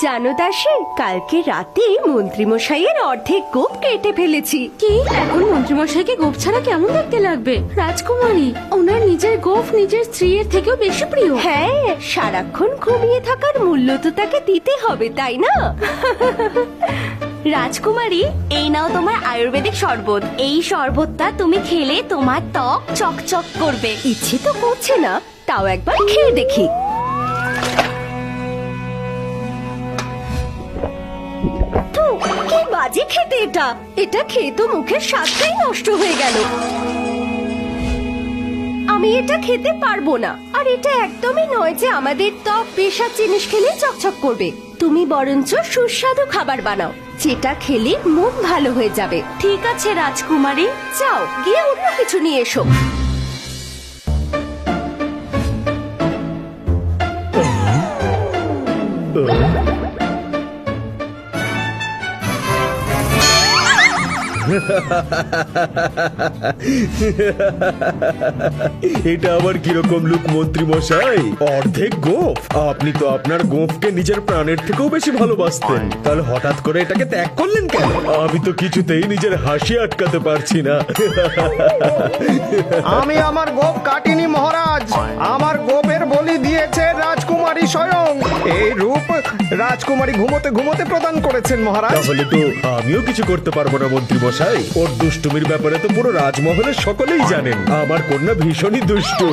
জানো দাসী, কালকে রাতে মন্ত্রীমশাইয়ের অর্ধেক গোপ কেটে ফেলেছি। কি এখন মন্ত্রীমশাইকে গোপ ছাড়া কেমন দেখতে লাগবে? রাজকুমারী, ওনার নিজের গোফ নিজের স্ত্রীর থেকেও বেশি প্রিয়। হ্যাঁ, সারাক্ষণ ঘুমিয়ে থাকার মূল্য তো তাকে দিতে হবে, তাই না? রাজকুমারী, এই নাও তোমার আয়ুর্বেদিক শরবত। এই শরবতটা তুমি খেলে তোমার ত্বক চকচক করবে। ইচ্ছে তো করছে না, তাও একবার খেয়ে দেখি। তো কি বাজে খেতে এটা! এটা খেয়ে তো মুখের স্বাদটাই নষ্ট হয়ে গেল। আমি এটা খেতে পারবো না। আর এটা একদমই নয় যে আমাদের ত্বক বেশার জিনিস খেলে চকচক করবে। তুমি বরঞ্চ সুস্বাদু খাবার বানাও, যেটা খেলে মন ভালো হয়ে যাবে। ঠিক আছে রাজকুমারী। যাও গিয়ে অন্য কিছু নিয়ে এসো। এটা আবার কিরকম লুক মন্ত্রী মশাই? অর্ধেক গোফ? আপনি তো আপনার গোফকে নিজের প্রাণের থেকেও বেশি ভালোবাসতেন, তাহলে হঠাৎ করে এটাকে ত্যাগ করলেন কেন? আমি তো কিছুতেই নিজের হাসি আটকাতে পারছি না। আমি আমার গোপ কাটিনি মহারাজ, আমার গোপের বলি দিয়েছে রাজকুমারী স্বয়ং। এই রূপ রাজকুমারী ঘুমোতে ঘুমোতে প্রদান করেছেন মহারাজ। তাহলে তো আমিও কিছু করতে পারবো না মন্ত্রী মশাই। ওর দুষ্টুমির ব্যাপারে তো পুরো রাজমহলের সকলেই জানেন। আমার কন্যা ভীষণই দুষ্টু।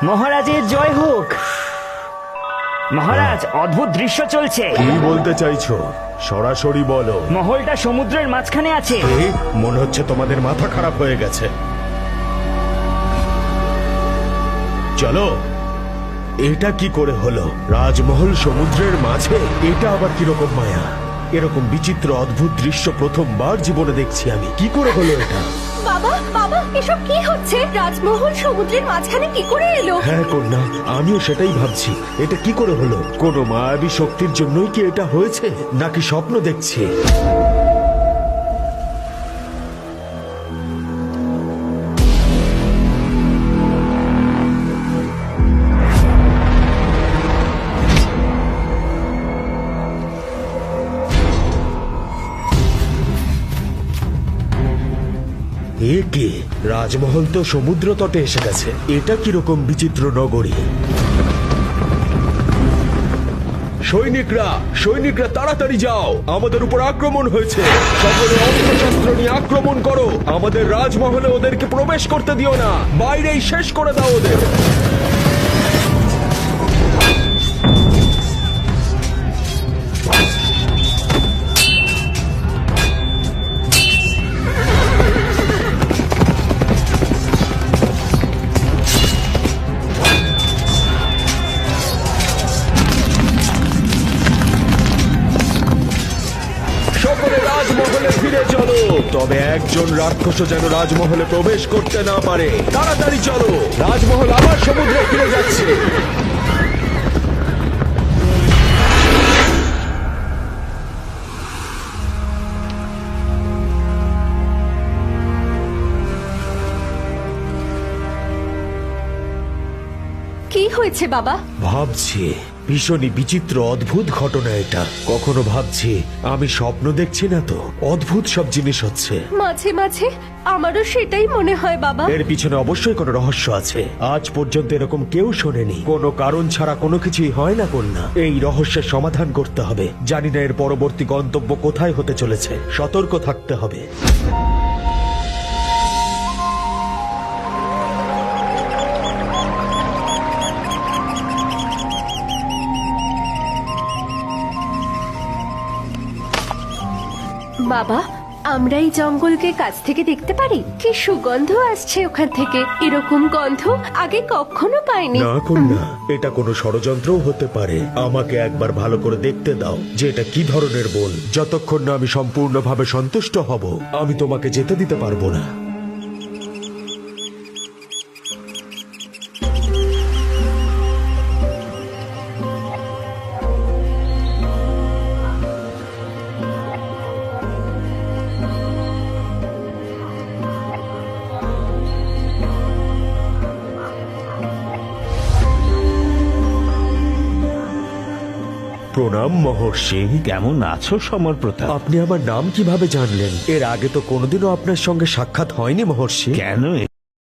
মহারাজের জয় হোক। মহারাজ, অদ্ভুত দৃশ্য চলছে। কি বলতে চাইছো? সরাসরি বলো। মহলটা সমুদ্রের মাঝখানে আছে। মনে হচ্ছে তোমাদের মাথা খারাপ হয়ে গেছে। চলো, এটা কি করে হলো? রাজমহল সমুদ্রের মাঝে? এটা আবার কিরকম মায়া! এরকম বিচিত্র অদ্ভুত দৃশ্য প্রথমবার জীবনে দেখছি আমি। কি করে হলো এটা? বাবা, বাবা, এসব কি হচ্ছে? রাজমহল সমুদ্রের মাঝখানে কি করে এলো? হ্যাঁ কন্যা, আমিও সেটাই ভাবছি। এটা কি করে হলো? কোনো মায়াবী শক্তির জন্যই কি এটা হয়েছে, নাকি স্বপ্ন দেখছি? এ কি? রাজমহল তো সমুদ্র তটে এসে গেছে। এটা কিরকম বিচিত্র নগরী! সৈনিকরা, সৈনিকরা তাড়াতাড়ি যাও, আমাদের উপর আক্রমণ হয়েছে। সকলে অস্ত্রশস্ত্র নিয়ে আক্রমণ করো। আমাদের রাজমহলে ওদেরকে প্রবেশ করতে দিও না, বাইরেই শেষ করে দাও ওদের। সকলে রাজমহলে ফিরে চলো। তবে একজন রাক্ষসও যেন রাজমহলে প্রবেশ করতে না পারে। তাড়াতাড়ি চলো, রাজমহল আবার সমুদ্রে ফিরে যাচ্ছে। কি হয়েছে বাবা? ভাবছি, ভীষণই বিচিত্র অদ্ভুত ঘটনা এটা। কখনো ভাবছি আমি স্বপ্ন দেখছি না তো, অদ্ভুত সব জিনিস হচ্ছে। মাঝে মাঝে আমারও সেটাই মনে হয় বাবা। এর পিছনে অবশ্যই কোনো রহস্য আছে। আজ পর্যন্ত এরকম কেউ শোনেনি। কোনো কারণ ছাড়া কোনো কিছুই হয় না কন্যা। এই রহস্যের সমাধান করতে হবে। জানি না এর পরবর্তী গন্তব্য কোথায় হতে চলেছে। সতর্ক থাকতে হবে। বাবা, আমরা এই জঙ্গলকে কাছ থেকে দেখতে পারি? কি সুগন্ধ আসছে ওখান থেকে! এরকম গন্ধ আগে কখনো পাইনি। না কন্যা, এটা কোনো ষড়যন্ত্রও হতে পারে। আমাকে একবার ভালো করে দেখতে দাও যে এটা কি ধরনের বন। যতক্ষণ না আমি সম্পূর্ণভাবে সন্তুষ্ট হব, আমি তোমাকে যেতে দিতে পারবো না। প্রণাম মহর্ষি। কেমন আছো সমর প্রতাপ? আপনি আমার নাম কিভাবে জানলেন? এর আগে তো কোনোদিনও আপনার সঙ্গে সাক্ষাৎ হয়নি মহর্ষি। কেন